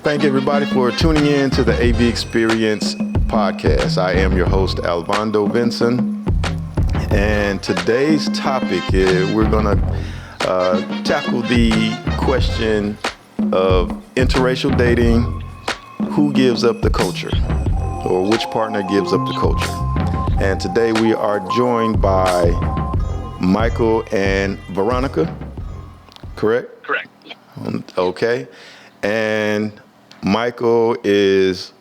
thank everybody for tuning in to the AV Experience podcast. I am your host, Alvando Vinson, and today's topic is we're going to tackle the question of interracial dating, who gives up the culture, or which partner gives up the culture. And today we are joined by Michael and Veronica, correct? Correct. Okay. And Michael is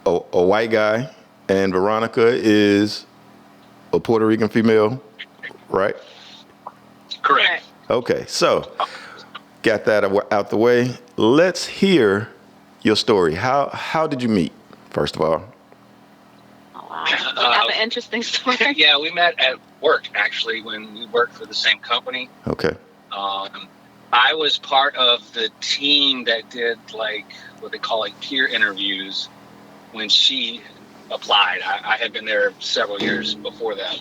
a white guy, and Veronica is a Puerto Rican female, right? Correct. Okay, so got that out the way. Let's hear your story. How did you meet, first of all? Oh, wow. You have an interesting story. Yeah, we met at work, actually, when we worked for the same company. Okay. I was part of the team that did what they call peer interviews when she applied. I had been there several years before that.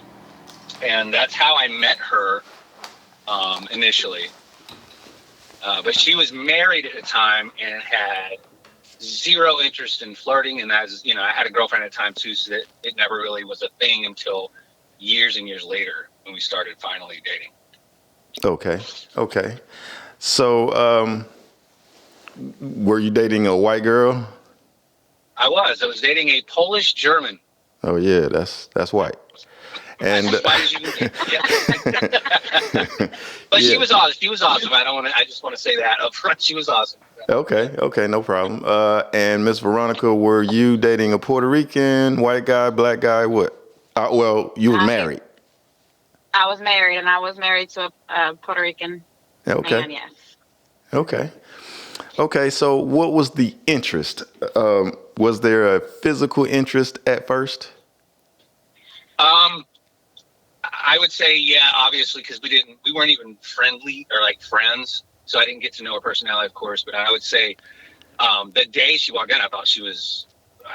And that's how I met her initially. But she was married at the time and had zero interest in flirting. And I had a girlfriend at the time too, so that it never really was a thing until years and years later when we started finally dating. Okay. So, were you dating a white girl? I was dating a Polish German. Oh yeah, that's white. And as white as you can get. But yeah. She was awesome. I just want to say that up front. She was awesome. Okay, no problem. And Miss Veronica, were you dating a Puerto Rican, white guy, black guy? What? You were married. I was married, and I was married to a Puerto Rican man, yes. Okay, so what was the interest? Was there a physical interest at first? I would say, yeah, obviously, because we weren't even friendly or friends, so I didn't get to know her personality, of course, but I would say the day she walked in, I thought she was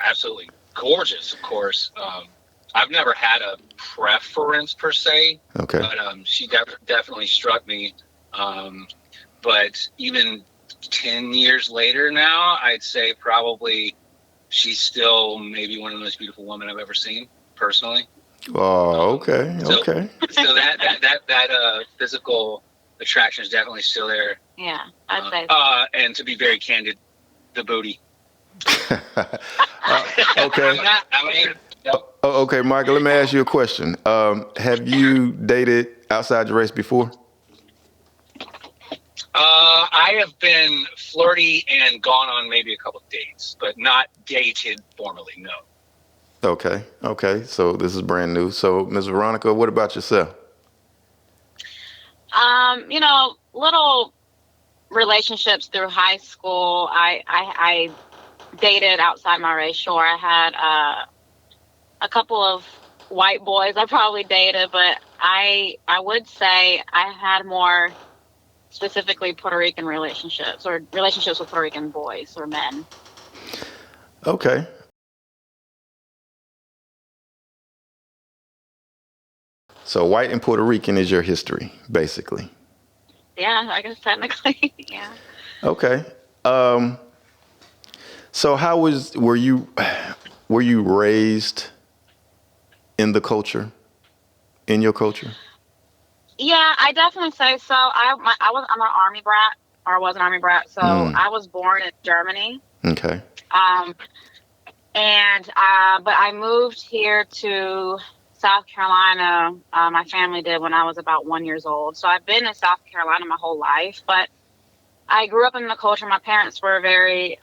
absolutely gorgeous, of course. I've never had a preference per se, okay, but she definitely struck me. But even 10 years later now, I'd say probably she's still maybe one of the most beautiful women I've ever seen, personally. Oh, okay. So that physical attraction is definitely still there. Yeah, I'd say so. And to be very candid, the booty. Okay. Okay, Michael, let me ask you a question. Have you dated outside your race before? I have been flirty and gone on maybe a couple of dates, but not dated formally, no. Okay. So this is brand new. So, Ms. Veronica, what about yourself? Little relationships through high school. I dated outside my race. Sure, I had a couple of white boys I probably dated, but I would say I had more specifically Puerto Rican relationships or relationships with Puerto Rican boys or men. Okay. So white and Puerto Rican is your history, basically. Yeah, I guess technically, yeah. Okay. So were you raised in the culture, in your culture? Yeah, I definitely say so. I'm an army brat, or was an army brat. So I was born in Germany. Okay. But I moved here to South Carolina. My family did when I was about 1 year old. So I've been in South Carolina my whole life, but I grew up in the culture. My parents were very,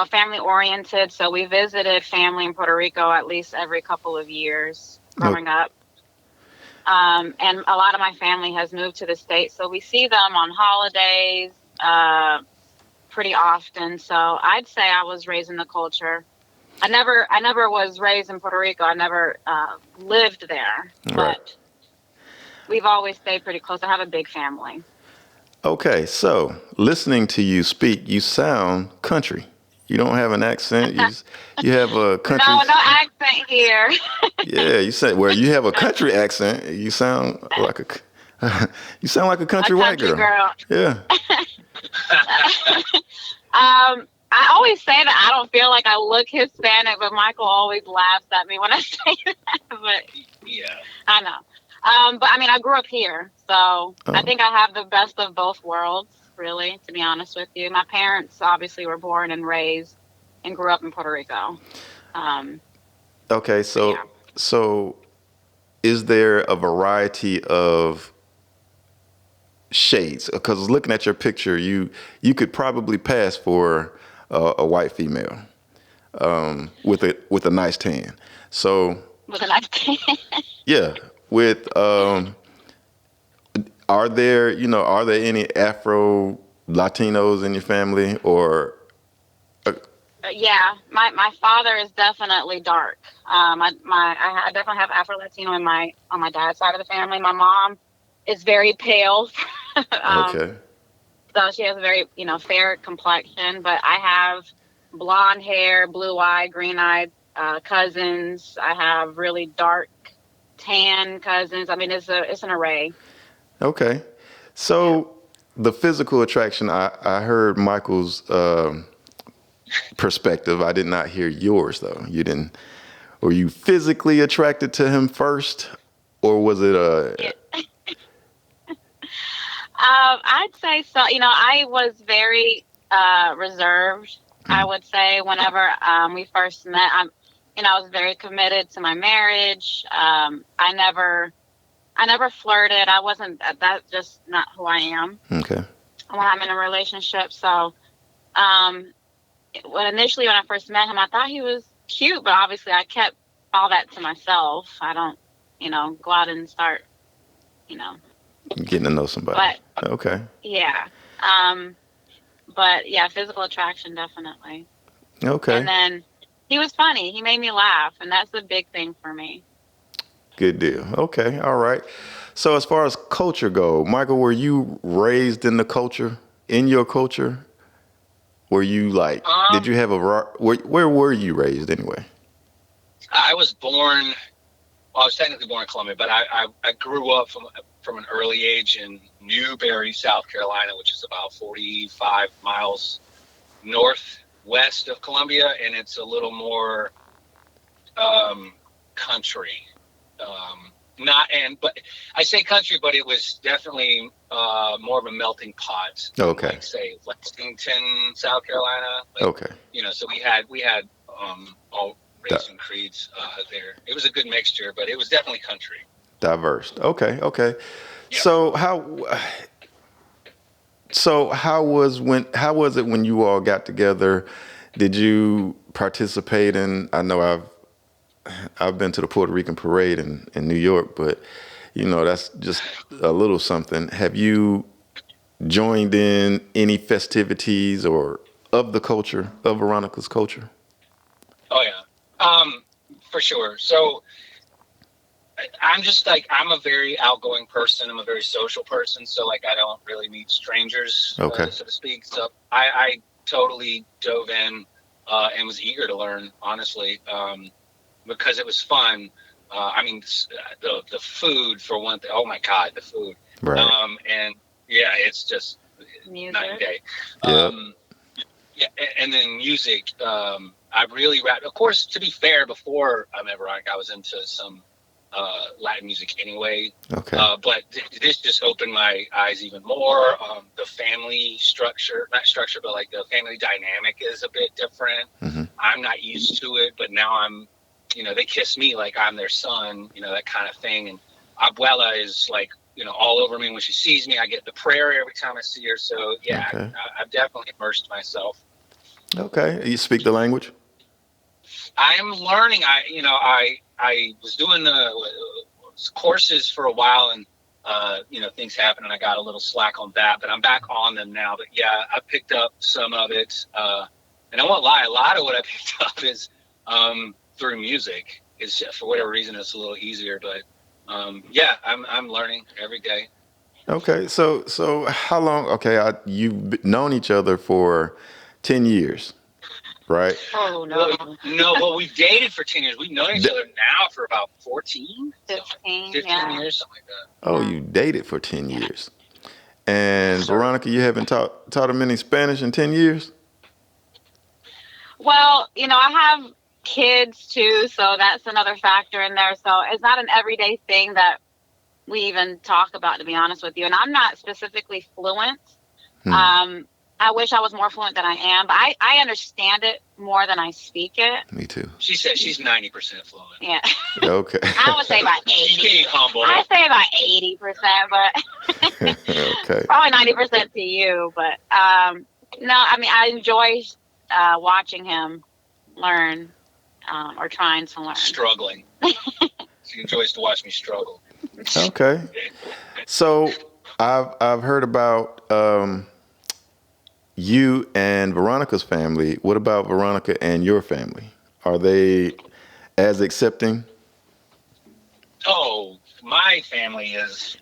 family oriented. So we visited family in Puerto Rico at least every couple of years growing up. And a lot of my family has moved to the States, so we see them on holidays pretty often. So I'd say I was raised in the culture. I never was raised in Puerto Rico. I never lived there, but we've always stayed pretty close. I have a big family. Okay, so listening to you speak, you sound country. You don't have an accent. You have a country. No accent here. Yeah, you have a country accent. You sound like a country white girl. girl. Yeah. I always say that I don't feel like I look Hispanic, but Michael always laughs at me when I say that. But Yeah. I know. But I mean, I grew up here, so I Oh, think I have the best of both worlds, really, to be honest with you. My parents obviously were born and raised and grew up in Puerto Rico. Um, okay. but yeah. So is there a variety of shades? Because looking at your picture, you could probably pass for a white female with a nice tan. So With a nice yeah, with are there any Afro Latinos in your family or uh, Yeah, my father is definitely dark. I definitely have Afro Latino in my on my dad's side of the family. My mom is very pale, um, okay, so she has a very fair complexion. But I have blonde hair, blue eye, green eyed cousins. I have really dark tan cousins. I mean, it's an array. okay. Yeah. So the physical attraction, I heard Michael's perspective. I did not hear yours though. You didn't. Were you physically attracted to him first, or was it Yeah. a I'd say so. I was very reserved. I would say whenever we first met, I was very committed to my marriage. I never flirted. I wasn't. That's just not who I am okay? when I'm in a relationship. So, um, when I first met him, I thought he was cute, but obviously I kept all that to myself. I don't, go out and start, you know. Getting to know somebody. But Okay, yeah. Um, But yeah, physical attraction definitely. And okay, then he was funny. He made me laugh, and that's the big thing for me. good deal. Okay, all right. So as far as culture go, Michael, were you raised in the culture? In your culture, were you like? Did Um, you have where were you raised anyway? I was born. Well, I was technically born in Columbia, but I grew up from an early age in Newberry, South Carolina, which is about 45 miles northwest of Columbia, and it's a little more country. Not and but I say country, but it was definitely more of a melting pot than Okay, like say Lexington, South Carolina. Like okay. so we had all Di- race and creeds there. It was a good mixture, but it was definitely country. diverse. Okay, okay. Yeah. So how was it when you all got together? Did you participate in? I know I've been to the Puerto Rican parade in New York, but that's just a little something. Have you joined in any festivities or of the culture of Veronica's culture? Oh yeah. Um, for sure. So I'm just like I'm a very outgoing person. I'm a very social person. So like I don't really meet strangers, Okay, so to speak. So I totally dove in and was eager to learn, honestly, because it was fun. I mean, the food for one thing. Oh my God, the food. right. And yeah, it's just night and Music. day. Yep. Um, yeah, and then music. I really rap. Of course, to be fair, before I met Veronica, I was into some Latin music anyway. Okay. But this just opened my eyes even more. The family structure, not structure, but like the family dynamic is a bit different. Hmm. I'm not used to it, but now they kiss me like I'm their son, that kind of thing. And Abuela is like, all over me when she sees me. I get the prayer every time I see her. So yeah, Okay. I've definitely immersed myself. Okay. You speak the language? I am learning. I was doing courses for a while, and things happened, and I got a little slack on that. But I'm back on them now. But yeah, I picked up some of it, and I won't lie. A lot of what I picked up is through music. It's just, for whatever reason it's a little easier. But yeah, I'm learning every day. Okay. So how long? Okay, you've known each other for 10 years, right? Oh Well, no, no, well, we've dated for 10 years. We've known each D- other now for about 14, so 15. 15 Yeah, years, something like that. oh, yeah. you dated for 10 Yeah. years. And Sure. Veronica, you haven't taught him any Spanish in 10 years? Well, I have kids too, so that's another factor in there. So it's not an everyday thing that we even talk about, to be honest with you. And I'm not specifically fluent. I wish I was more fluent than I am, but I understand it more than I speak it. Me too. She said she's 90% fluent. Yeah. Okay. I would say about 80. She's being humble. I say about 80%, but Okay. probably 90% to you. But no, I mean, I enjoy watching him learn or trying to learn. Struggling. She enjoys to watch me struggle. Okay. So I've heard about you and Veronica's family. What about Veronica and your family? Are they as accepting? Oh, my family is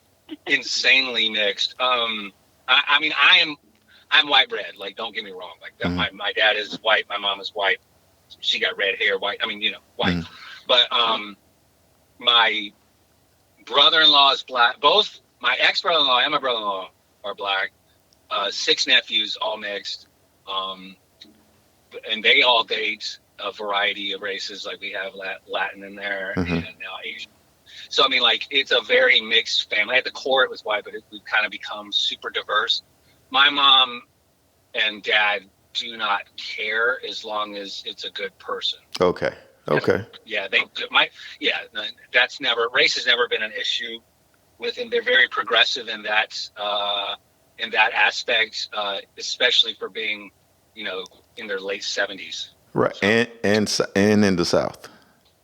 insanely mixed. I mean, I'm white bread. Like, don't get me wrong. Like, my dad is white. My mom is white. She got red hair, white. I mean, white. But my brother-in-law is black. Both my ex-brother-in-law and my brother-in-law are black. 6 nephews, all mixed. And they all date a variety of races. Like, we have Latin in there and now Asian. So, I mean, like, it's a very mixed family. At the core, it was white, but we've kind of become super diverse. My mom and dad do not care as long as it's a good person. Okay. Okay. Yeah, race has never been an issue with them. They're very progressive in that aspect, especially for being, in their late 70s. Right. So. And in the South.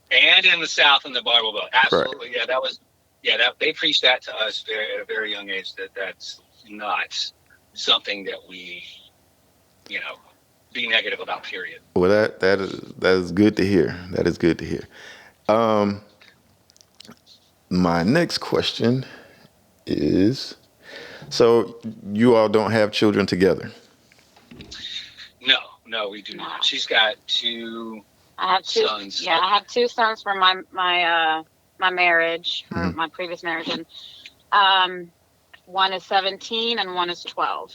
And in the South in the Bible Belt. Absolutely. Right. Yeah, they preached that to us at a very young age, that's not something that we, be negative about, period. Well, that is good to hear. That is good to hear. My next question is, so you all don't have children together? No, we do not. She's got 2 I have 2 sons. Yeah, I have 2 sons from my marriage, or my previous marriage, and one is 17 and one is 12.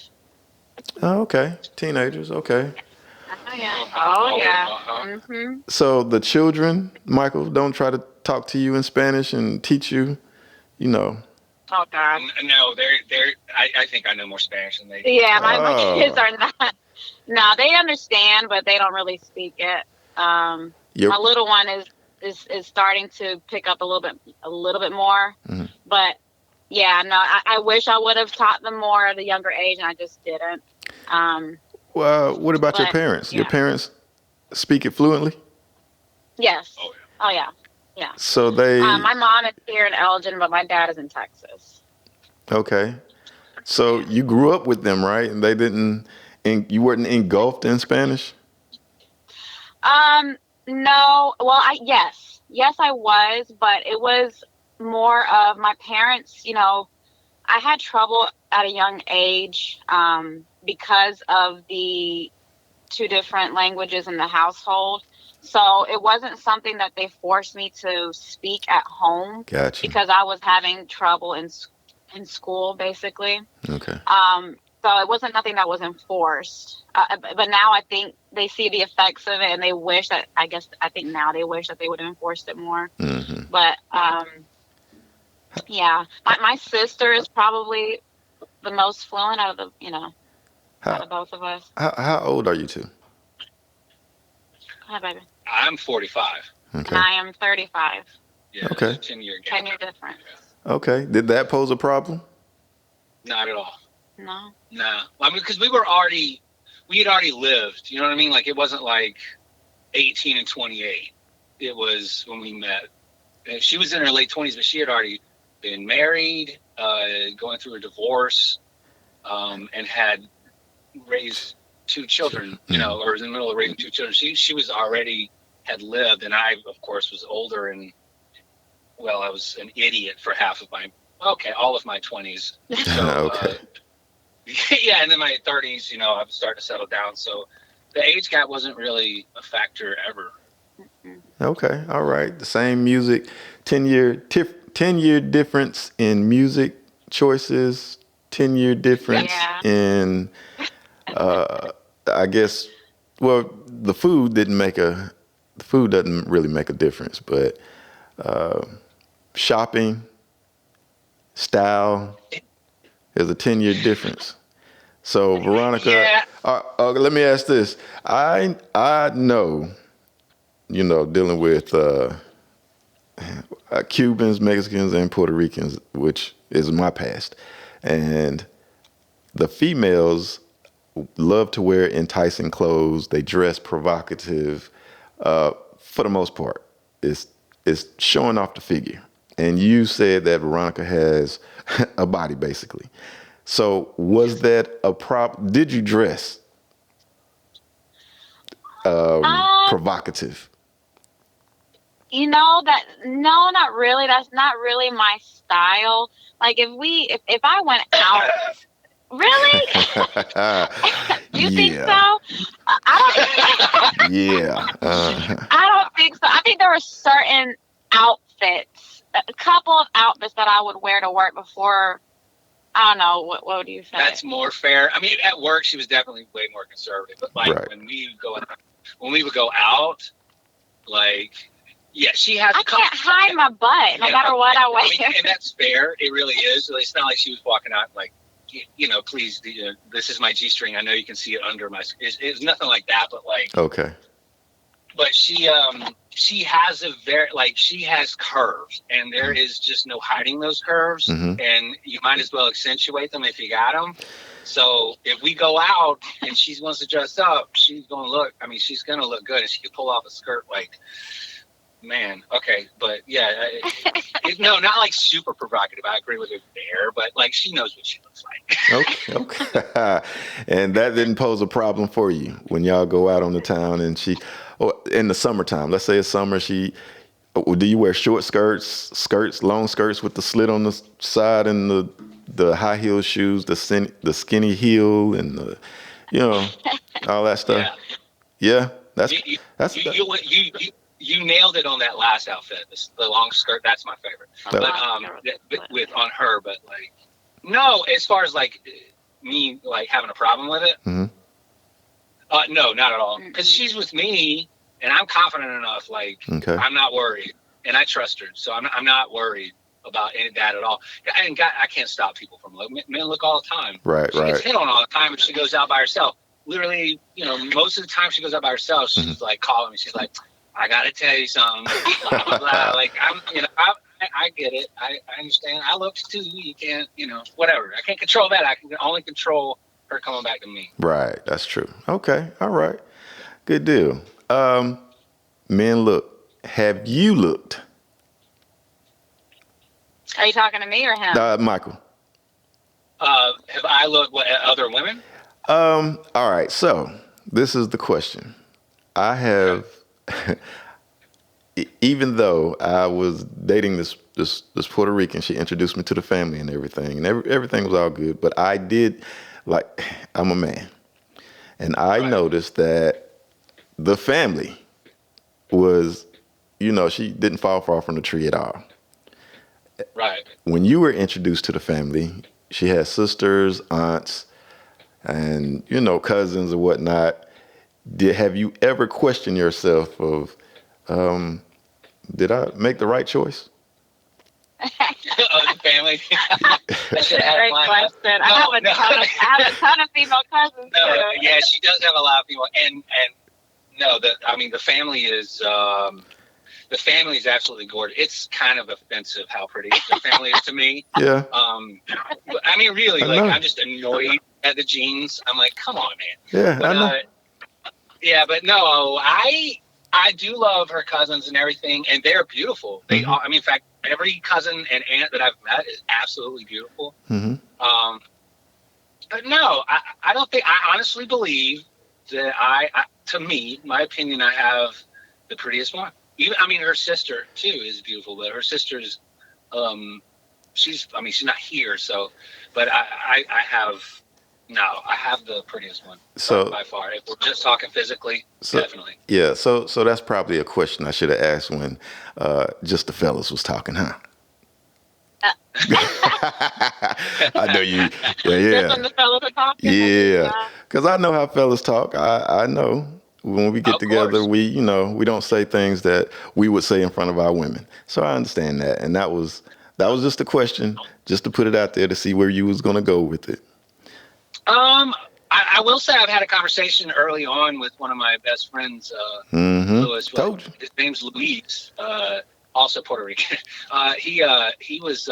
Oh, okay. Teenagers, okay. Oh, yeah. So the children, Michael, don't try to talk to you in Spanish and teach you, Oh, God. No, I think I know more Spanish than they do. Yeah, my kids are not. No, they understand, but they don't really speak it. My little one is starting to pick up a little bit more. But yeah, no, I wish I would have taught them more at a younger age, and I just didn't. Well, what about your parents? Yeah. Your parents speak it fluently? Yes. Oh yeah. Yeah. So they. My mom is here in Elgin, but my dad is in Texas. Okay. So you grew up with them, right? And they didn't. And you weren't engulfed in Spanish? No. Well, yes, I was, but it was more of my parents. I had trouble at a young age because of the 2 different languages in the household. So it wasn't something that they forced me to speak at home. Gotcha. Because I was having trouble in school, basically. Okay. So it wasn't nothing that was enforced. But now I think they see the effects of it, and they wish that, I think now they wish that they would have enforced it more. But yeah, my sister is probably the most fluent out of out of both of us. How old are you 2? Hi, baby. I'm 45. Okay. And I am 35. Yeah. Okay. 10-year difference. Okay. Did that pose a problem? Not at all. No. I mean, because we had already lived. You know what I mean? Like, it wasn't like 18 and 28. It was when we met. And she was in her late 20s, but she had already been married, going through a divorce, and had raised 2 children, or was in the middle of raising 2 children. She was already had lived, and I, of course, was older, and, well, I was an idiot for all of my 20s. So, okay. Yeah, and then my 30s, I was starting to settle down. So the age gap wasn't really a factor ever. Okay, all right. The same music, 10-year difference in music choices, 10-year difference Yeah. in, I guess, well, the food doesn't really make a difference, but shopping, style, there's a 10-year difference. So Veronica, Yeah. let me ask this. I know, dealing with Cubans, Mexicans, and Puerto Ricans, which is my past. And the females love to wear enticing clothes. They dress provocative. For the most part, it's showing off the figure. And you said that Veronica has a body, basically. So was that a Did you dress Um, provocative? no, not really. That's not really my style. Like if I went out, really? You think so? Yeah, I don't. yeah. I don't think so. I think there were certain outfits, a couple of outfits that I would wear to work before. I don't know. What do you say? That's more fair. I mean, at work she was definitely way more conservative. But like Right. when we would go out, like yeah, she has. I can't hide my butt no matter what I wear. I mean, and that's fair. It really is. It's not like she was walking out like, please, this is my G-string. I know you can see it under my. It's nothing like that. But like, Okay. but she has she has curves, and there is just no hiding those curves, Mhm. and you might as well accentuate them if you got them. So if we go out and she wants to dress up, she's gonna look. I mean, she's gonna look good, and she can pull off a skirt like. Man, okay, but yeah, no, not like super provocative. I agree with her there, but like she knows what she looks like. Okay. And that didn't pose a problem for you when y'all go out on the town and in the summertime, let's say it's summer, do you wear short skirts, long skirts with the slit on the side and the high heel shoes, the skinny heel and all that stuff? Yeah, You nailed it on that last outfit. The long skirt, that's my favorite. On her, but like, no, as far as like me like having a problem with it, Mm-hmm. No, not at all. Because she's with me, and I'm confident enough. Like, Okay. I'm not worried, and I trust her, so I'm not worried about any of that at all. And God, I can't stop people from looking. Men look all the time. Right. She gets hit on all the time if she goes out by herself. Literally, most of the time she goes out by herself, she's like calling me. She's like, I gotta tell you something. Blah, blah, blah. Like I get it. I understand. I look too. You can't, whatever. I can't control that. I can only control her coming back to me. Right. That's true. Okay. All right. Good deal. Men look. Have you looked? Are you talking to me or him? Michael. Have I looked at other women? All right. So this is the question. I have, even though I was dating this Puerto Rican, she introduced me to the family and everything, and everything was all good. But I did, I'm a man, and I noticed that the family was, she didn't fall far from the tree at all. Right. When you were introduced to the family, she had sisters, aunts, and cousins or whatnot. Have you ever questioned yourself of, did I make the right choice? Family. That's a great question. I have a ton of female cousins. No, too. yeah, she does have a lot of people, and no, the family is absolutely gorgeous. It's kind of offensive how pretty the family is to me. Yeah. I mean, really, I'm just annoyed at the genes. I'm like, come on, man. Yeah, but, I know. Yeah, but no, I do love her cousins and everything, and they're beautiful. They are. I mean, in fact, every cousin and aunt that I've met is absolutely beautiful. Mm-hmm. But no, I don't think. I honestly believe that to me, my opinion, I have the prettiest one. Her sister too is beautiful, but her sister's, she's not here, so, but I have the prettiest one. So by far, if we're just talking physically, definitely. Yeah. So that's probably a question I should have asked when just the fellas was talking, huh? I know you. Just when Yeah. the fellas are talking. Yeah. Because I know how fellas talk. I know when we get Of together, course. we don't say things that we would say in front of our women. So I understand that. And that was just a question, just to put it out there to see where you was going to go with it. I will say I've had a conversation early on with one of my best friends, Louis. Told you. His name's Luis, also Puerto Rican. He was.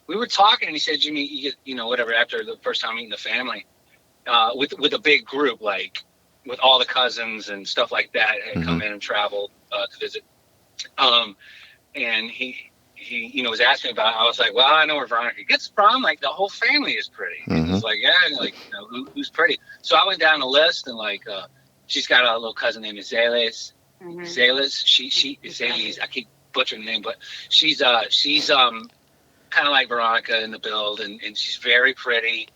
We were talking, and he said, "Jimmy, whatever." After the first time meeting the family, with a big group, like with all the cousins and stuff like that, had come in and traveled to visit. And he was asking about it. I was like, well, I know where Veronica gets from. Like, the whole family is pretty. And he's like, yeah, and like, who's pretty? So I went down the list, and like, she's got a little cousin named Zeles. Zeles. Zeles. I keep butchering the name, but she's kind of like Veronica in the build, and she's very pretty,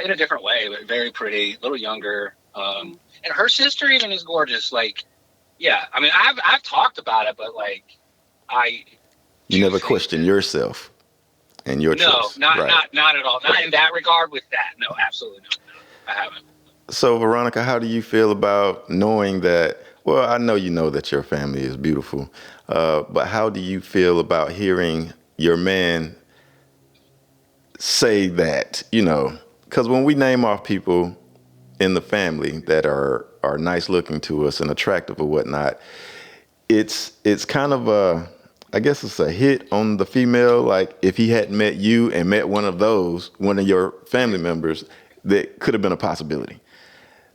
in a different way, but very pretty, a little younger. And her sister even is gorgeous. Like, yeah, I mean, I've talked about it, but like, you never question yourself and your choice. No, not at all. Not in that regard with that. No, absolutely not. No, I haven't. So, Veronica, how do you feel about knowing that? Well, I know you know that your family is beautiful, but how do you feel about hearing your man say that? Because when we name off people in the family that are nice looking to us and attractive or whatnot, it's kind of I guess it's a hit on the female. Like, if he hadn't met you and met one of your family members, that could have been a possibility.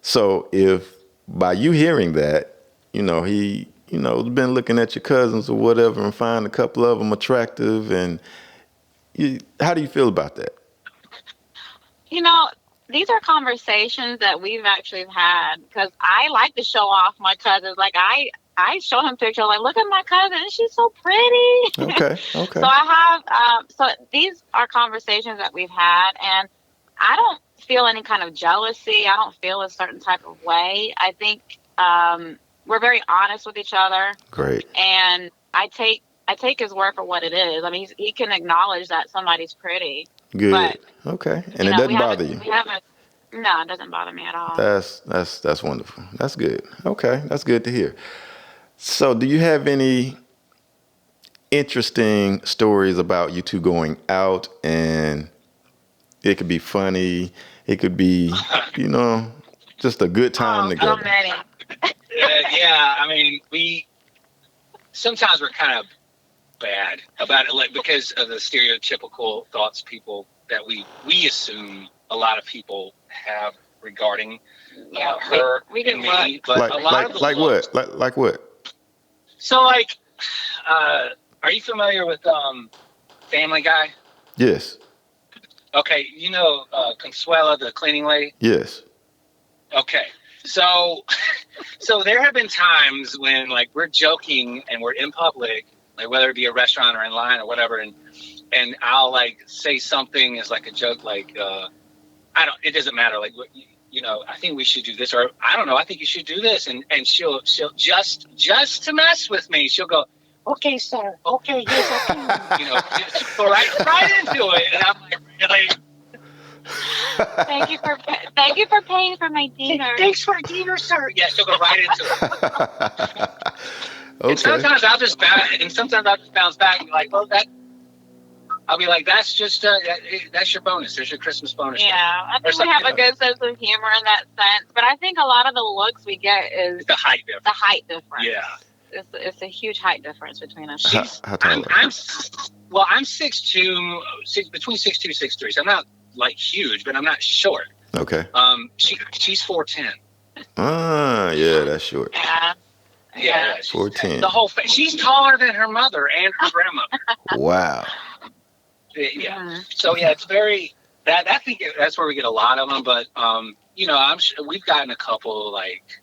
So if by you hearing that, he, been looking at your cousins or whatever and find a couple of them attractive, and how do you feel about that? These are conversations that we've actually had, because I like to show off my cousins. Like, I show him pictures, like, look at my cousin, she's so pretty. Okay. So I have, so these are conversations that we've had, and I don't feel any kind of jealousy. I don't feel a certain type of way. I think we're very honest with each other. Great. And I take his word for what it is. I mean, he can acknowledge that somebody's pretty. Good. But, okay. And it doesn't bother you? No, it doesn't bother me at all. That's wonderful. That's good. Okay. That's good to hear. So do you have any interesting stories about you two going out? And it could be funny. It could be, just a good time together. So many. Yeah, I mean, sometimes we're kind of bad about it, like, because of the stereotypical thoughts that we assume a lot of people have regarding her and me. But a lot of the what? Like what? So, like, are you familiar with Family Guy? Yes. Okay, Consuela, the cleaning lady? Yes. Okay, so there have been times when, like, we're joking and we're in public, like, whether it be a restaurant or in line or whatever, and I'll, like, say something as, like, a joke, like, it doesn't matter, like, I think we should do this, or I don't know, I think you should do this, and she'll just to mess with me, she'll go, okay, sir, okay, yes, okay, just go right into it, and I'm like, really? Thank you for paying for my dinner. Thanks for dinner, sir. Yeah, she'll go right into it. Okay. And sometimes I'll just bounce back and be like, well, I'll be like, that's just that's your bonus. There's your Christmas bonus. Yeah, I think we have a good sense of humor in that sense. But I think a lot of the looks we get is the height difference. Yeah, it's a huge height difference between us. How tall? I'm 6'2", between 6'2" and 6'3". So I'm not, like, huge, but I'm not short. Okay. She's 4'10". Yeah, that's short. Yeah. 4'10". The whole she's taller than her mother and her grandmother. Wow. Yeah. So yeah, it's very I think that's where we get a lot of them. But I'm sure we've gotten a couple, like,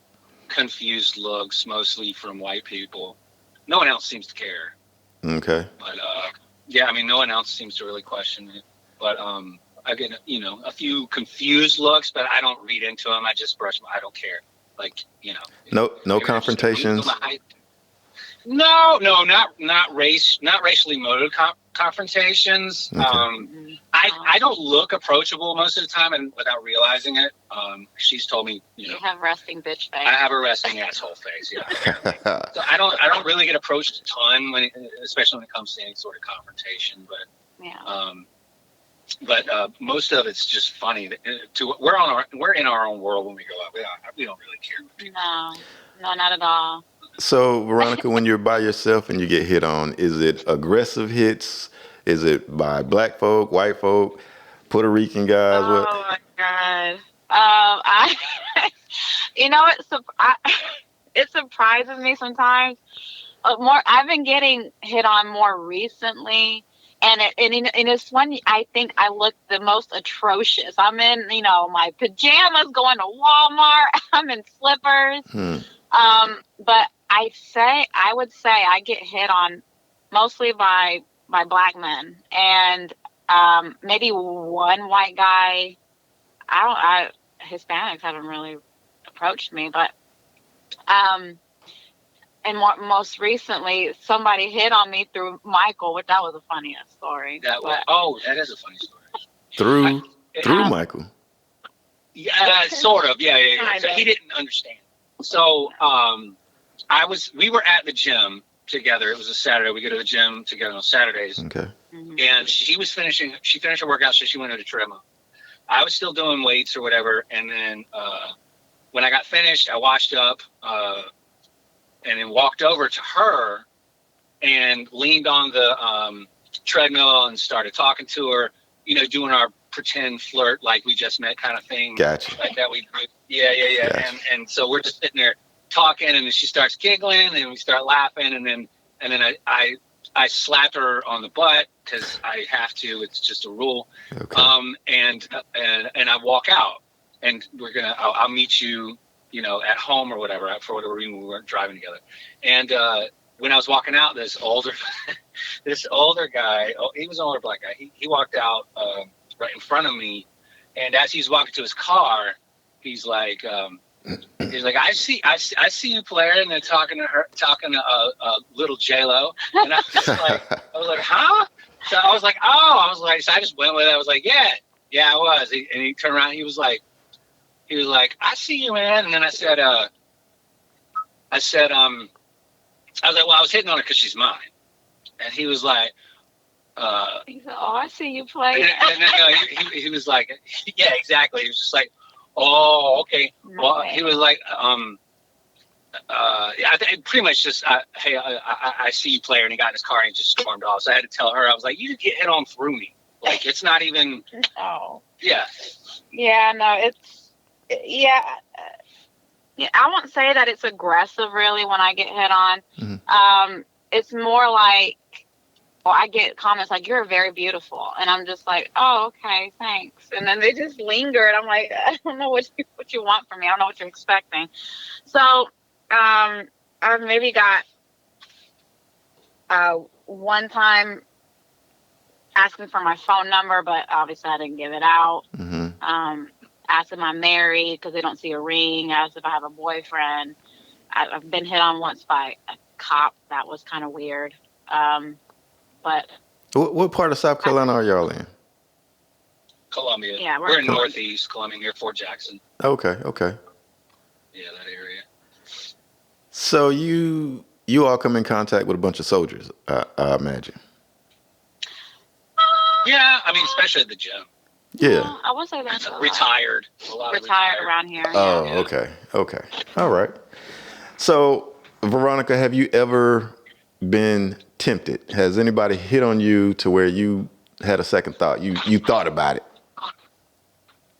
confused looks, mostly from white people. No one else seems to care. Okay. But yeah, I mean, no one else seems to really question it. But I get a few confused looks, but I don't read into them. I just brush them. I don't care. Like, No confrontations. No, not racially motivated confrontations. Okay. I don't look approachable most of the time, and without realizing it. She's told me, You have resting bitch face. I have a resting asshole face. Yeah, apparently. So I don't really get approached a ton especially when it comes to any sort of confrontation. But Yeah. Most of it's just funny. We're in our own world when we go out. We don't really care. No, not at all. So, Veronica, when you're by yourself and you get hit on, is it aggressive hits? Is it by black folk, white folk, Puerto Rican guys? What? Oh my god. I, it surprises me sometimes. I've been getting hit on more recently, and it's when I think I look the most atrocious. I'm in, my pajamas, going to Walmart. I'm in slippers. But I would say I get hit on mostly by black men, and maybe one white guy. Hispanics haven't really approached me, but and most recently somebody hit on me through Michael, which that was the funniest story. That is a funny Through story. Michael. Yeah, sort of. Yeah. So he didn't understand. So we were at the gym together. It was a Saturday. We go to the gym together on Saturdays. Okay. And she finished her workout, so she went to the treadmill. I was still doing weights or whatever. And then when I got finished, I washed up and then walked over to her and leaned on the treadmill and started talking to her, doing our pretend flirt like we just met kind of thing. Gotcha. Like that we do. Yeah. Gotcha. And so we're just sitting there talking, and then she starts giggling, and we start laughing, and then I slapped her on the butt because I have to. It's just a rule. Okay. And I walk out, and I'll meet you, at home or whatever, for whatever reason we weren't driving together. And when I was walking out, this older guy, he was an older black guy. He walked out right in front of me, and as he's walking to his car, he's like, I see you, player, and they're talking to little J-Lo, and I was like, huh? So so I just went with it. I was like, yeah, I was. And he turned around, he was like, I see you, man. And then I said, well, I was hitting on her because she's mine. And he was like, he said, oh, I see you play. And then he was like, yeah, exactly. He was just like, oh, okay. Well, he was like, I think pretty much just, hey, I see you, player. And he got in his car and he just stormed off. So I had to tell her, I was like, you get hit on through me. Like, it's not even. Oh. Yeah. Yeah, no, yeah, I won't say that it's aggressive really when I get hit on. Mm-hmm. It's more like, I get comments like, you're very beautiful. And I'm just like, oh, okay, thanks. And then they just linger, and I'm like, I don't know what you want from me. I don't know what you're expecting. So I've maybe got one time asking for my phone number, but obviously I didn't give it out. Mm-hmm. Asked if I'm married because they don't see a ring. Asked if I have a boyfriend. I've been hit on once by a cop. That was kind of weird. But what part of South Carolina are y'all in? Columbia. Yeah, we're in Northeast Columbia, near Fort Jackson. Okay. Yeah, that area. So you all come in contact with a bunch of soldiers, I imagine. Yeah, I mean, especially at the gym. Yeah. I would say that's retired. A lot retired around here. Oh, yeah. Okay. All right. So, Veronica, have you ever been tempted? Has anybody hit on you to where you had a second thought? You thought about it?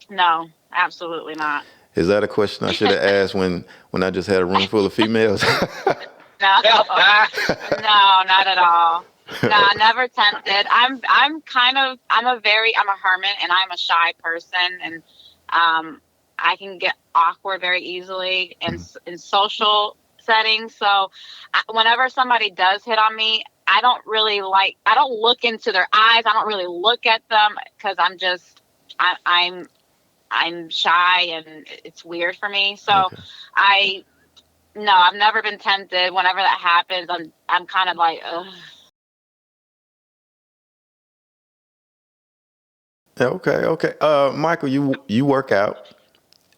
No, absolutely not. Is that a question I should have asked when I just had a room full of females? No, not at all. No, never tempted. I'm a hermit, and I'm a shy person, and I can get awkward very easily in social settings. So whenever somebody does hit on me, I don't look into their eyes. I don't really look at them because I'm shy, and it's weird for me. So Okay. I've never been tempted. Whenever that happens, I'm kind of like, ugh. Okay. Michael, you work out.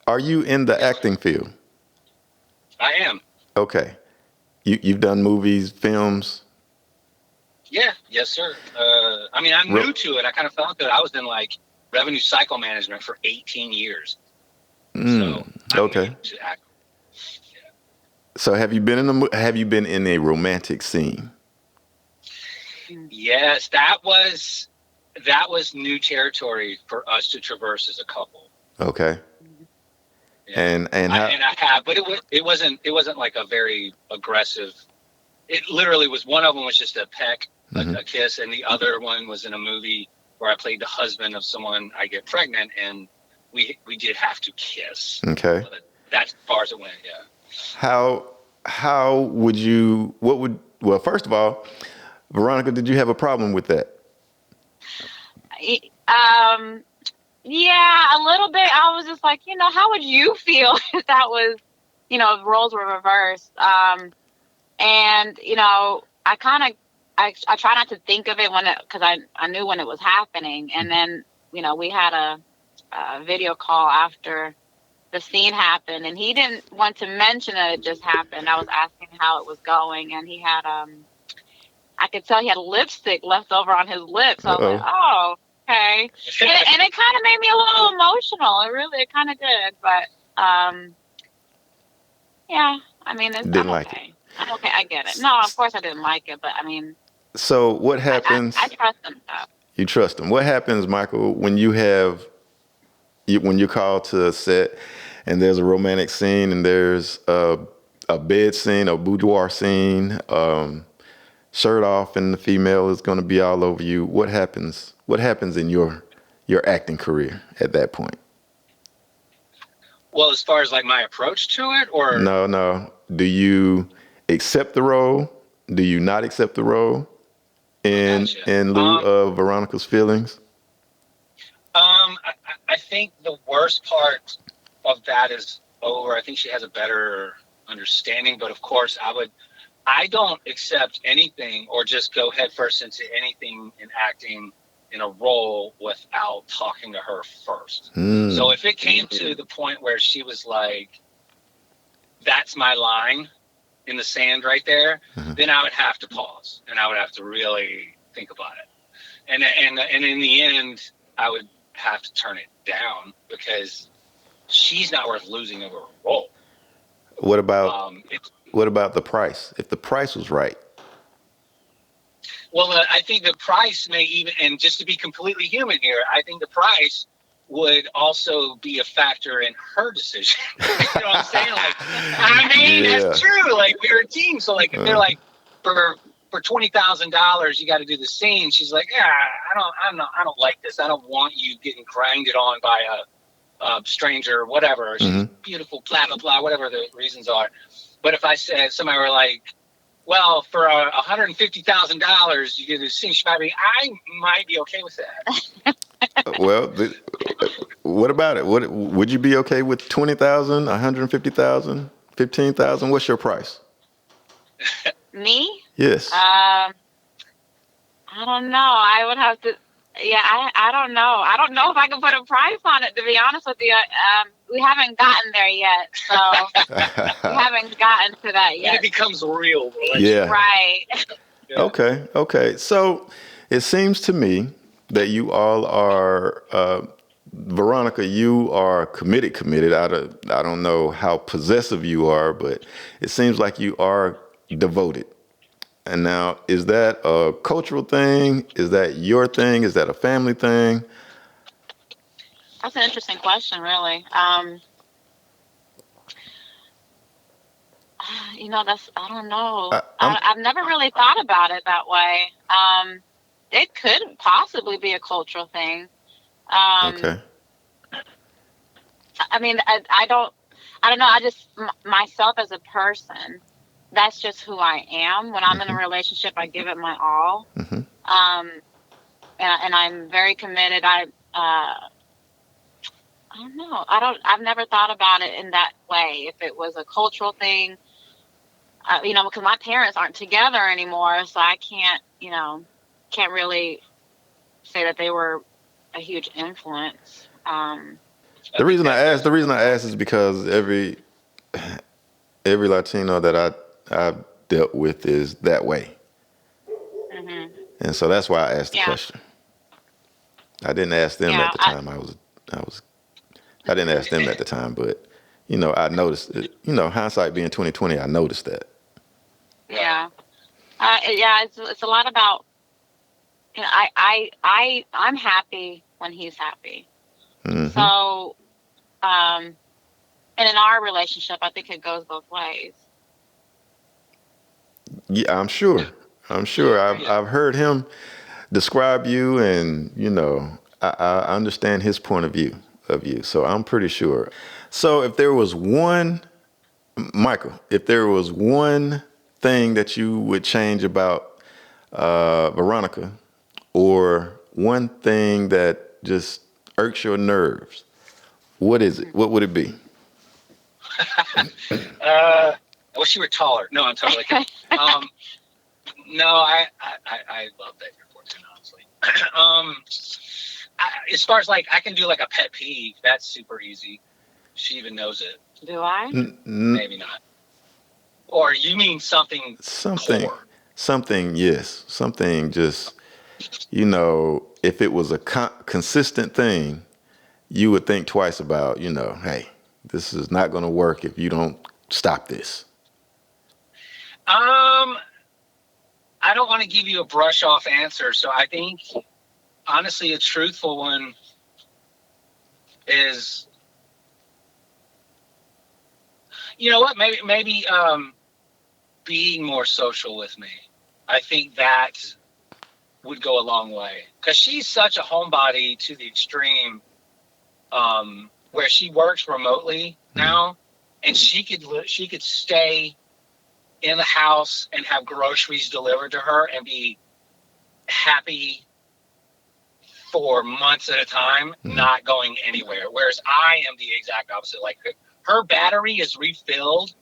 Are you in the Yes, sir. acting field? I am. Okay. You've done movies, films. Yeah, yes, sir. I mean, I'm Ro- new to it. I kind of felt that I was in like revenue cycle management for 18 years. So I'm new okay. to acting. So have you been in a romantic scene? Mm. Yes, that was new territory for us to traverse as a couple. Okay. Mm. Yeah, And how? I have, but it wasn't like a very aggressive. It literally was, one of them was just a peck, Hmm. a kiss, and the other one was in a movie where I played the husband of someone I get pregnant, and we did have to kiss, Okay. but that's as far as it went. Yeah. How how would you? What would? Well, first of all, Veronica, did you have a problem with that? Um, yeah, a little bit. I was just like, how would you feel if that was, if roles were reversed? And I kind of, I try not to think of it because I knew when it was happening. And then, we had a video call after the scene happened, and he didn't want to mention that it just happened. I was asking how it was going, and he had, I could tell he had lipstick left over on his lips. So I was like, Uh-oh. oh, okay. And it kind of made me a little emotional. It kind of did. But yeah, I mean, I'm Didn't like it. okay. I'm okay. I get it. No, of course I didn't like it, but I mean, So what I happens? trust him though. You trust them. What happens, Michael, when when you're called to a set and there's a romantic scene and there's a bed scene, a boudoir scene, shirt off, and the female is going to be all over you? What happens? What happens in your acting career at that point? Well, as far as like my approach to it, or No. Do you accept the role? Do you not accept the role oh, in gotcha. lieu of Veronica's feelings? I think the worst part of that is over. I think she has a better understanding, but of course, I don't accept anything or just go headfirst into anything in acting in a role without talking to her first. So Mm. if it came to the point where she was like, that's my line in the sand right there, Mhm. then I would have to pause and I would have to really think about it. And in the end, I would have to turn it down because she's not worth losing over a role. What about It's what about the price? If the price was right. Well, I think the price may even, and just to be completely human here, I think the price would also be a factor in her decision. You know what I'm saying? Like, I mean, Yeah. that's true. Like, we're a team. So, like, if they're Uh, like, for $20,000, you got to do the scene. She's like, yeah, I don't like this. I don't want you getting grinded on by a stranger or whatever. She's mhm. beautiful, blah blah blah, whatever the reasons are. But if I said somebody were like, well, for $150,000, you get a scene. I might be okay with that. Well, what about it? What would you be okay with? 20,000, 150,000, 15,000? What's your price? Me? Yes. I don't know. I would have to. Yeah, I don't know. I don't know if I can put a price on it. To be honest with you, we haven't gotten there yet. So we haven't gotten to that When it yet. becomes real, we'll let you Yeah. know. Right. Yeah. Okay. So it seems to me that you all are, Veronica, you are committed. I don't know how possessive you are, but it seems like you are devoted. And now, is that a cultural thing? Is that your thing? Is that a family thing? That's an interesting question, really. I don't know. I'm I've never really thought about it that way. It could possibly be a cultural thing. Um, okay. I mean, I don't know. Myself as a person, that's just who I am. When I'm in a Hmm. relationship, I give it my all. Hmm. Um, and I'm very committed. I don't know. I've never thought about it in that way. If it was a cultural thing, because my parents aren't together anymore, so I can't really say that they were a huge influence. The reason I asked, the Definitely reason I helps. asked is because every Latino that I've dealt with is that way, Hmm. and so that's why I asked the Yeah, question. I didn't ask them yeah, at the time. I was I didn't ask them at the time, but I noticed it. Hindsight being 2020, I noticed that. yeah, yeah. It's a lot about. I'm happy when he's happy. Hmm. So, and in our relationship, I think it goes both ways. Yeah, I'm sure. I'm sure. I've Yeah. I've heard him describe you, and I understand his point of view of you. So I'm pretty sure. So if there was one, Michael, if there was one thing that you would change about Veronica, or one thing that just irks your nerves, what is it? Mhm. What would it be? I wish you were taller. No, I'm totally kidding. Um, no, I love that you're 14, honestly. um, as far as like, I can do like a pet peeve. That's super easy. She even knows it. Do I? N- n- Maybe not. Or you mean something something, core? something. Yes, something. Just if it was a consistent thing, you would think twice about, hey, this is not going to work if you don't stop this. Um, I don't want to give you a brush off answer. So I think honestly, a truthful one is, you know what? Maybe being more social with me. I think that would go a long way because she's such a homebody to the extreme, where she works remotely Mm. now, and she could stay in the house and have groceries delivered to her and be happy for months at a time, Mm. not going anywhere. Whereas I am the exact opposite. Like her battery is refilled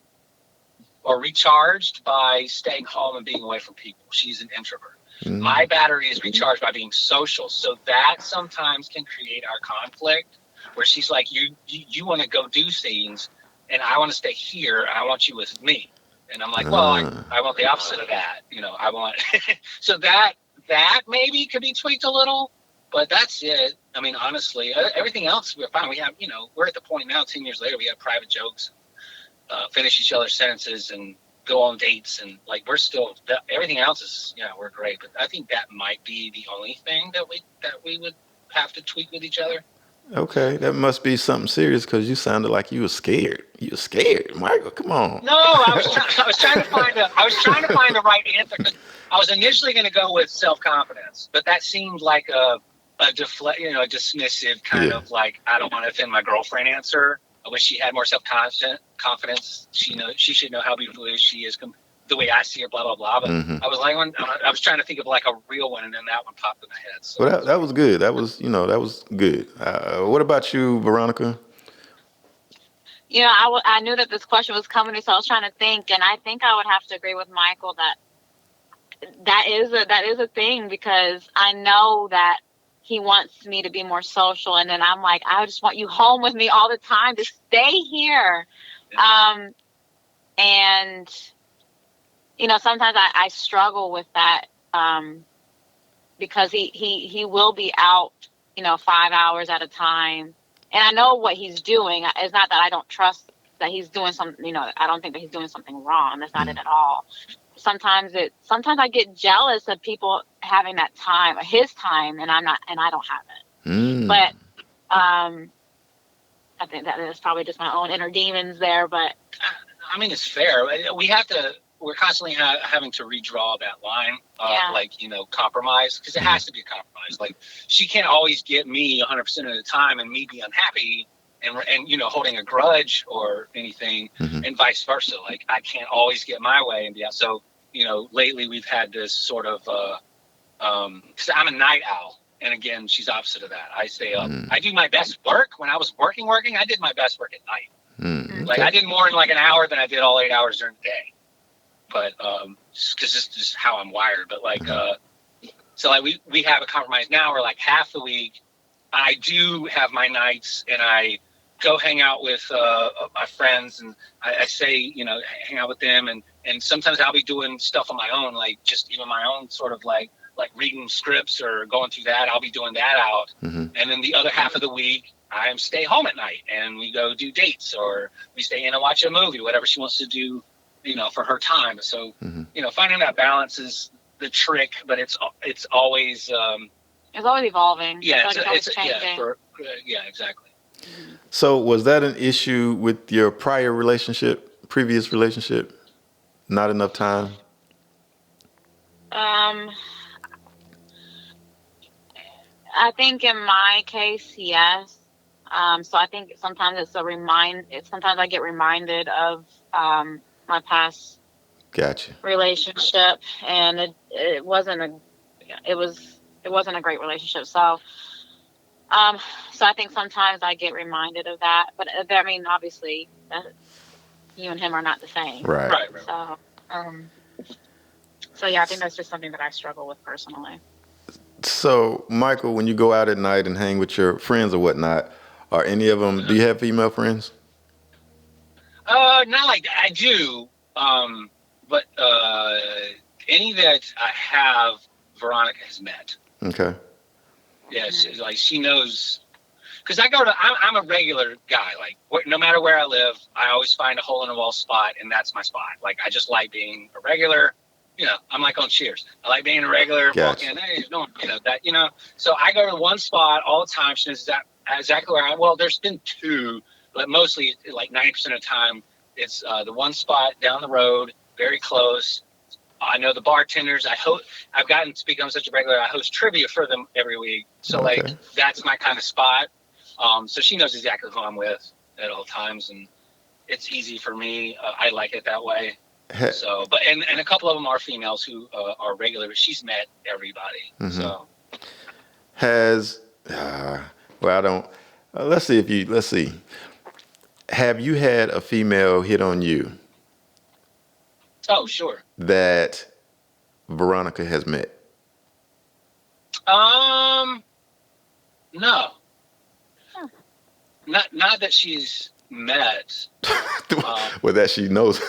or recharged by staying home and being away from people. She's an introvert. Mm. My battery is recharged by being social. So that sometimes can create our conflict where she's like, you want to go do things and I want to stay here. I want you with me. And I'm like, well, Ah. I want the opposite of that. I want, so that maybe could be tweaked a little, but that's it. I mean, honestly, everything else we're fine. We have, we're at the point now, 10 years later, we have private jokes, finish each other's sentences and go on dates, and like we're still everything else is we're great, but I think that might be the only thing that we would have to tweak with each other. Okay, that must be something serious because you sounded like you were scared. You were scared, Michael. Come on. No, I was trying to right answer because I was initially going to go with self confidence, but that seemed like a dismissive kind Yeah. of like I don't want to offend my girlfriend answer. I wish she had more self confidence. She should know how beautiful she is, the way I see her. Blah blah blah. But Hmm. I was trying to think of like a real one, and then that one popped in my head. So Well, I that was good. That was good. What about you, Veronica? I knew that this question was coming, so I was trying to think, and I think I would have to agree with Michael that that is a thing because I know that he wants me to be more social, and then I'm like, I just want you home with me all the time. To stay here, um, and sometimes I struggle with that, because he will be out, 5 hours at a time, and I know what he's doing. It's not that I don't trust that he's doing something. I don't think that he's doing something wrong. That's not it Mm. at all. Sometimes I get jealous of people having that time, his time, and I don't have it. Mm. But I think that is probably just my own inner demons there. But I mean, it's fair. We're constantly having to redraw that line, yeah, compromise, because it Mm. has to be a compromise. Like, she can't always get me 100% of the time and me be unhappy and holding a grudge or anything, Hmm. and vice versa. Like, I can't always get my way and be out. So, lately we've had this sort of, because I'm a night owl. And again, she's opposite of that. I stay up. Mm. I do my best work when I was working. I did my best work at night. Mm. Like, I Okay. did more in like an hour than I did all 8 hours during the day. But because this is just how I'm wired. But like, Mhm. so like we have a compromise now. Where like half the week I do have my nights, and I go hang out with my friends, and I say, hang out with them, and sometimes I'll be doing stuff on my own, like just even my own sort of like reading scripts or going through that. I'll be doing that out, Mm-hmm. and then the other half of the week I stay home at night, and we go do dates, or we stay in and watch a movie, whatever she wants to do, for her time. So, Mm-hmm. Finding that balance is the trick, but it's always. It's always evolving. Yeah, I feel like it's always changing. Yeah, exactly. So was that an issue with your previous relationship? Not enough time? Um, I think in my case, yes. So I think sometimes sometimes I get reminded of my past Gotcha. relationship, and it wasn't a great relationship. So I think sometimes I get reminded of that. But I mean, obviously, you and him are not the same. Right. Right. So um, so yeah, I think that's just something that I struggle with personally. So, Michael, when you go out at night and hang with your friends or whatnot, are any of them, do you have female friends? Not like that. I do, but any that I have, Veronica has met. Okay. Yes, Mhm. like she knows, because I'm a regular guy. Like no matter where I live, I always find a hole in the wall spot, and that's my spot. Like I just like being a regular. I'm like on Cheers. I like being a regular. Gotcha. Walking, hey, no, that. So I go to one spot all the time. She knows exactly where I am. Well, there's been two, but mostly like 90% of the time, it's the one spot down the road, very close. I know the bartenders. I've gotten to become such a regular. I host trivia for them every week. So like Okay. that's my kind of spot. So she knows exactly who I'm with at all times, and it's easy for me. I like it that way. Ha- So, but and a couple of them are females who are regular. She's met everybody. Mhm. So Has, well, I don't, let's see. Have you had a female hit on you oh sure. that Veronica has met? No, Huh. not that she's met. Well, that she knows.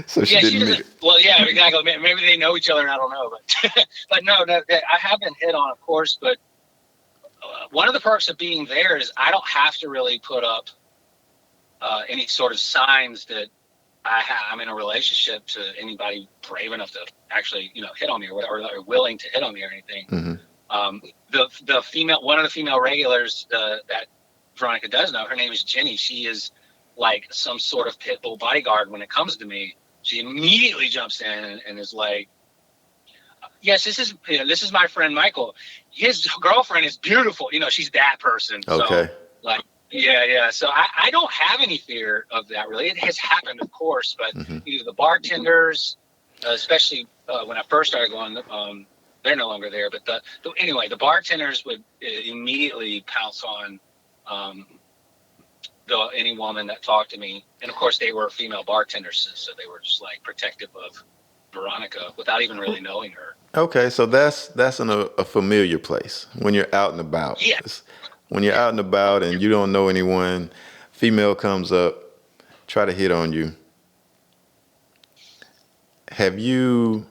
So she Yeah, she didn't meet doesn't. it. Well, yeah, exactly. Maybe they know each other, and I don't know. But but no, I have been hit on, of course. But one of the perks of being there is I don't have to really put up any sort of signs that I'm in a relationship to anybody brave enough to actually, hit on me or willing to hit on me or anything. Mhm. The female, one of the female regulars that Veronica does know, her name is Jenny. She is like some sort of pit bull bodyguard when it comes to me. She immediately jumps in and is like, "Yes, this is my friend Michael. His girlfriend is beautiful. She's that person." Okay. So like, yeah. So I don't have any fear of that really. It has happened, of course, but Mhm. either the bartenders, especially when I first started going, they're no longer there. But anyway, the bartenders would immediately pounce on any woman that talked to me, and of course they were female bartenders, so they were just like protective of Veronica without even really knowing her. Okay, so that's in a familiar place when you're out and about. Yeah. When you're out and about and you don't know anyone, female comes up, try to hit on you. Have you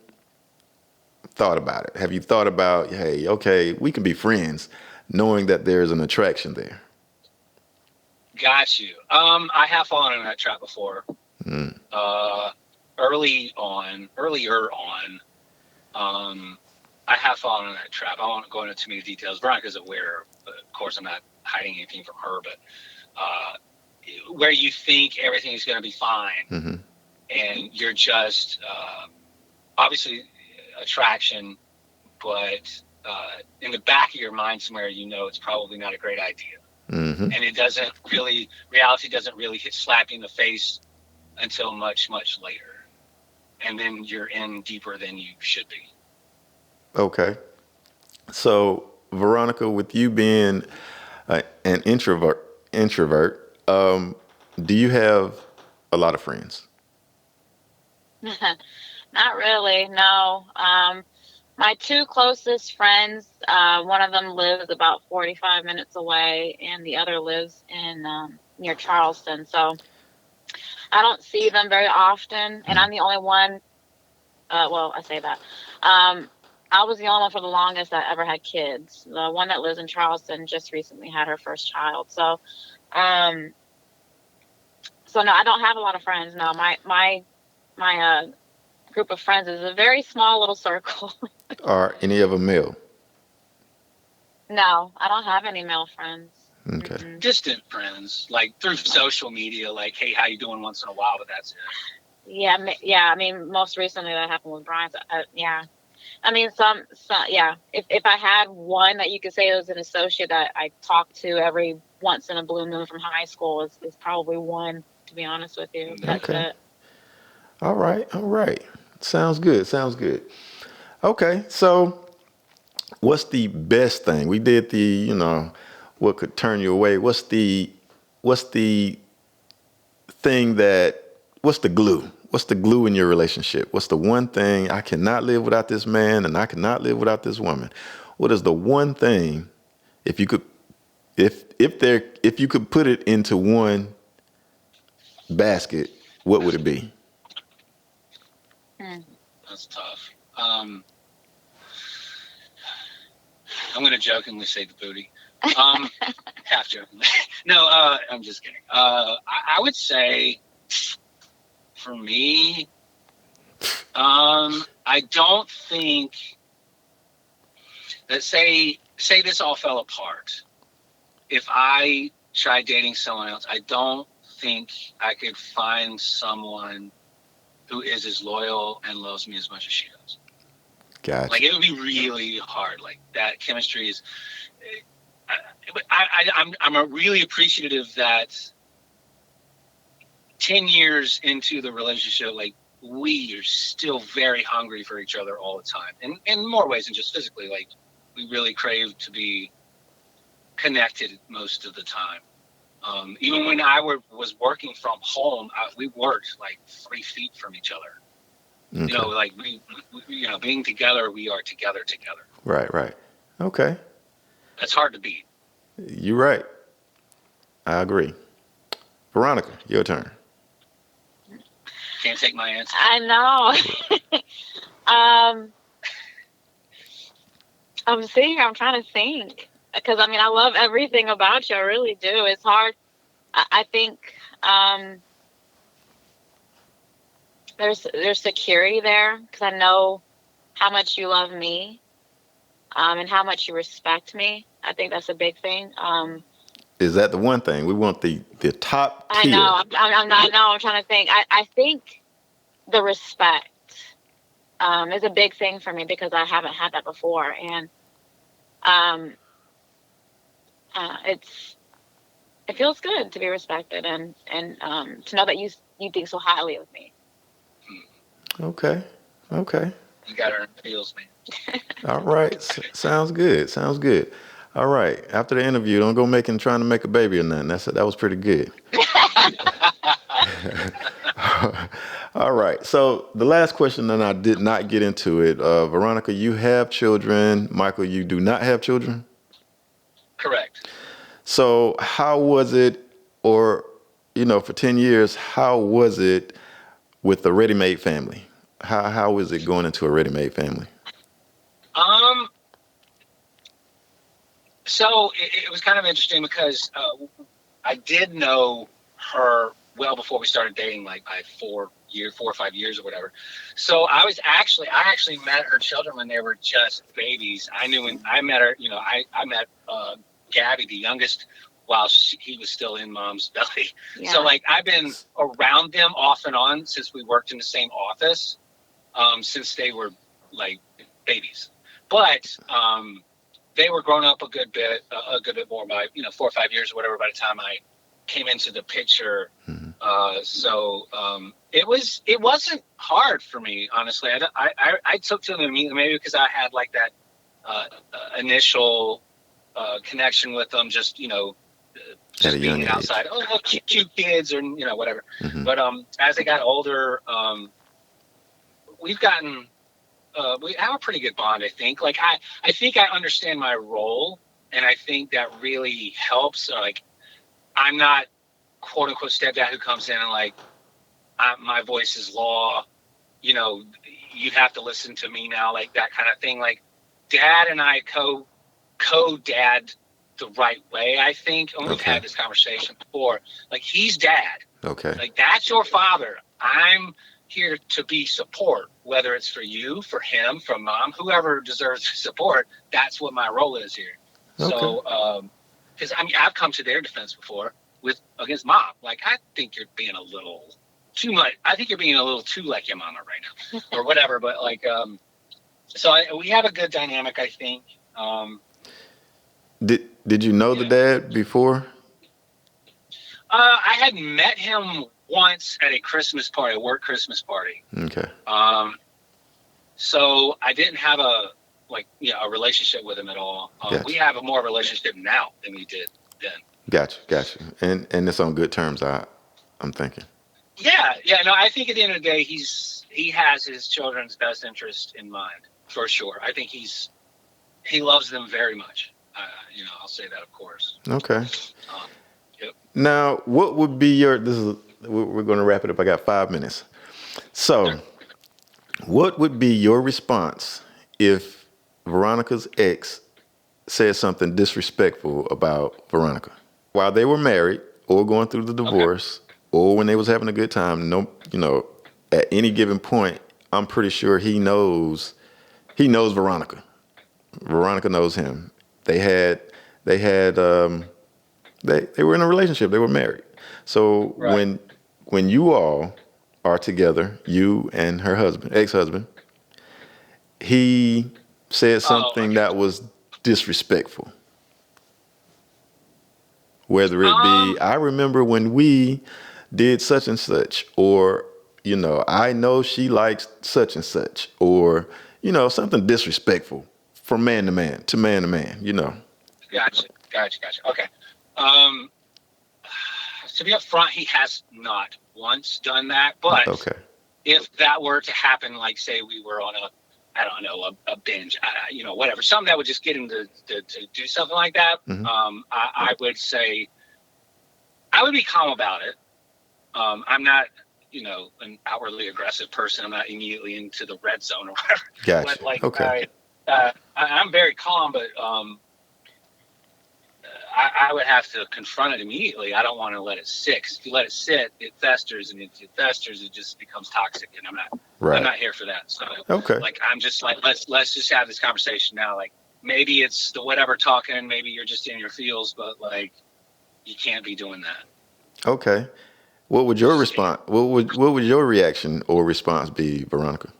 thought about it? Have you thought about, hey, okay, we can be friends, knowing that there's an attraction there? Got you. I have fallen in that trap before. Mm. Earlier on, I have fallen in that trap. I won't go into too many details. Veronica's aware, but of course I'm not hiding anything from her. But where you think everything is going to be fine, Mm-hmm. and you're just obviously attraction, but in the back of your mind somewhere, it's probably not a great idea. Mm-hmm. And reality doesn't really slap you in the face until much, much later. And then you're in deeper than you should be. Okay. So, Veronica, with you being an introvert, do you have a lot of friends? Not really, no. my two closest friends, one of them lives about 45 minutes away, and the other lives in near Charleston. So I don't see them very often, and Mm. I'm the only one. Well, I say that. Um, I was the only one for the longest that ever had kids. The one that lives in Charleston just recently had her first child. Um, so no, I don't have a lot of friends. No, my group of friends is a very small little circle. Are any of them male? No, I don't have any male friends. Okay. Mm-mm. Distant friends, like through social media, like, hey, how you doing once in a while, but that's it. Yeah, yeah. I mean, most recently that happened with Brian. So, yeah. I mean, some, yeah. If I had one that you could say was an associate that I talked to every once in a blue moon from high school is probably one. To be honest with you, that's Okay. it. All right. All right. Sounds good. Sounds good. Okay. So, what's the best thing? We did the, what could turn you away. What's the thing that, what's the glue? What's the glue in your relationship? What's the one thing I cannot live without this man and I cannot live without this woman? What is the one thing, if you could, if you could put it into one basket, what would it be? Hmm. That's tough. I'm going to jokingly say the booty. Half jokingly. No, I'm just kidding. I would say for me, I don't think that say this all fell apart. If I tried dating someone else, I don't think I could find someone who is as loyal and loves me as much as she does. Like Gotcha. it would be really hard. Like that chemistry is. I'm really appreciative that 10 years into the relationship, like we are still very hungry for each other all the time, and in more ways than just physically. Like we really crave to be connected most of the time. Even when was working from home, we worked like 3 feet from each other. Okay. Like being together, we are together. Right, right. Okay. That's hard to beat. You're right. I agree. Veronica, your turn. Can't take my answer. I know. um, I'm sitting here. I'm trying to think because I mean I love everything about you. I really do. It's hard. I think um, there's security there because I know how much you love me and how much you respect me. I think that's a big thing. Is that the one thing? We want the top I know. tier. I'm not. No, I'm trying to think. I think the respect is a big thing for me because I haven't had that before, and um, it feels good to be respected and to know that you think so highly of me. Okay. Okay. You got to earn the feels, man. All right. Sounds good. Sounds good. All right. After the interview, don't go trying to make a baby or nothing. That was pretty good. All right. So the last question, and I did not get into it. Veronica, you have children. Michael, you do not have children. Correct. So how was it, or for 10 years, how was it with the ready-made family? How is it going into a ready-made family? Um. So it was kind of interesting because I did know her well before we started dating, like by 4 or 5 years or whatever. So I actually met her children when they were just babies. I knew when I met her, I met Gabby, the youngest, while he was still in mom's belly. Yeah. So like I've been around them off and on since we worked in the same office, since they were like babies. But they were grown up a good bit more by 4 or 5 years or whatever by the time I came into the picture. Mm-hmm. So it wasn't hard for me, honestly. I took to them immediately, maybe because I had like that initial connection with them, just At a young being age. outside. Oh, look, cute kids, or whatever. Mm-hmm. But as they got older, we've gotten we have a pretty good bond, I think. Like, I think I understand my role, and I think that really helps. Like, I'm not quote unquote stepdad who comes in and like, my voice is law. You know, you have to listen to me now, like that kind of thing. Like, dad and I co-dad the right way, I think. And we've Okay. had this conversation before. Like, he's dad. Okay. Like, that's your father. I'm here to be support, whether it's for you, for him, for mom, whoever deserves support. That's what my role is here. Okay. So, because I mean, I've come to their defense before against mom. Like, I think you're being a little too much. I think you're being a little too like your mama right now, or whatever. But like, so we have a good dynamic, I think. Did you know the dad before? I had met him once at a Christmas party, a work Christmas party. Okay. So I didn't have a relationship with him at all. Gotcha. We have a more relationship now than we did then. Gotcha. And it's on good terms, I'm thinking. Yeah. No, I think at the end of the day, he has his children's best interest in mind, for sure. I think he loves them very much. I'll say that, of course. Okay. Yep. Now, what would be we're going to wrap it up. I got 5 minutes. So, Sure. What would be your response if Veronica's ex said something disrespectful about Veronica while they were married or going through the divorce or when they was having a good time? No, at any given point, I'm pretty sure he knows Veronica. Veronica knows him. They were in a relationship. They were married. So Right. when you all are together, you and her husband, ex-husband, he said something that was disrespectful. Whether it be, I remember when we did such and such, or, I know she likes such and such, or, something disrespectful from man to man to man to man. Gotcha. Okay. To be upfront, he has not once done that. But if that were to happen, like say we were on a binge, whatever, something that would just get him to do something like that, I would say I would be calm about it. I'm not, an outwardly aggressive person. I'm not immediately into the red zone or whatever. Gotcha. But like, Okay. I'm very calm, but I would have to confront it immediately. I don't want to let it sit. 'Cause if you let it sit, it festers, and if it festers, it just becomes toxic. And I'm not here for that. So, like, I'm just like, let's just have this conversation now. Like, maybe it's the whatever talking, maybe you're just in your feels, but like, you can't be doing that. Okay. What would your response? What would your reaction or response be, Veronica?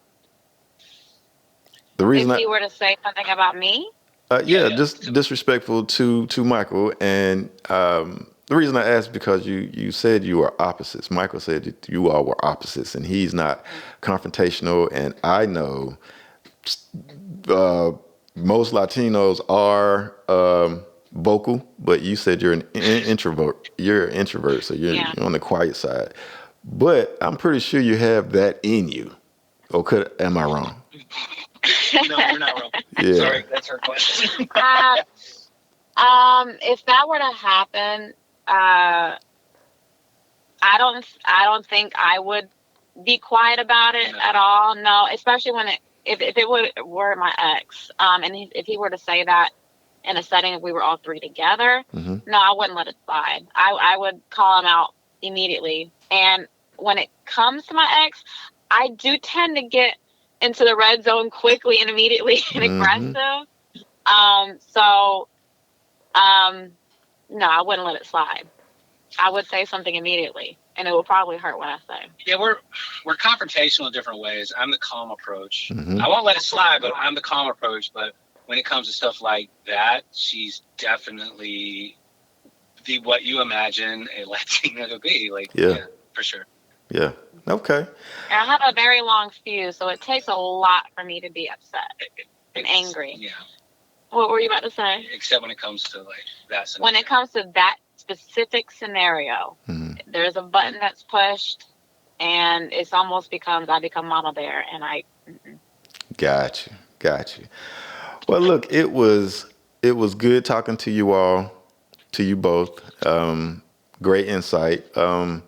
The reason if he were to say something about me. Just disrespectful to Michael, and the reason I asked because you said you were opposites. Michael said that you all were opposites, and he's not confrontational. And I know most Latinos are vocal, but you said you're an introvert. You're an introvert, so you're on the quiet side. But I'm pretty sure you have that in you. Or am I wrong? No, you're not wrong. Yeah. Sorry, that's her question. If that were to happen, I don't think I would be quiet about it at all. No, especially if it were my ex, and if he were to say that in a setting if we were all three together, no, I wouldn't let it slide. I would call him out immediately. And when it comes to my ex, I do tend to get into the red zone quickly and immediately and aggressive. No, I wouldn't let it slide. I would say something immediately, and it will probably hurt what I say. Yeah, we're confrontational in different ways. I'm the calm approach. I won't let it slide, but I'm the calm approach. But when it comes to stuff like that, she's definitely what you imagine a Latina to be. Like, yeah, for sure. Yeah. Okay. And I have a very long fuse, so it takes a lot for me to be upset and angry. Yeah. What were you about to say? Except when it comes to like that scenario. When it comes to that specific scenario, there's a button that's pushed, and it's almost I become mama bear, and Got you. Well, look, it was good talking to you all, to you both. Great insight. I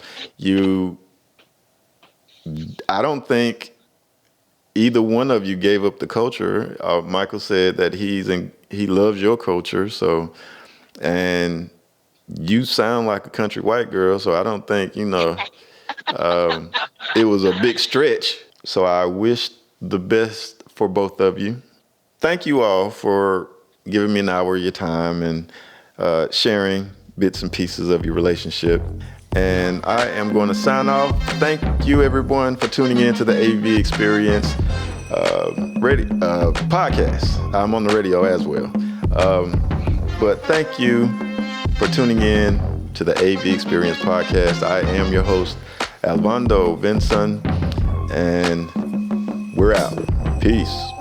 don't think either one of you gave up the culture. Michael said that he loves your culture. So, and you sound like a country white girl. So I don't think, it was a big stretch. So I wish the best for both of you. Thank you all for giving me an hour of your time and sharing bits and pieces of your relationship. And I am going to sign off. Thank you, everyone, for tuning in to the AV Experience podcast. I'm on the radio as well. But thank you for tuning in to the AV Experience podcast. I am your host, Alvando Vinson, and we're out. Peace.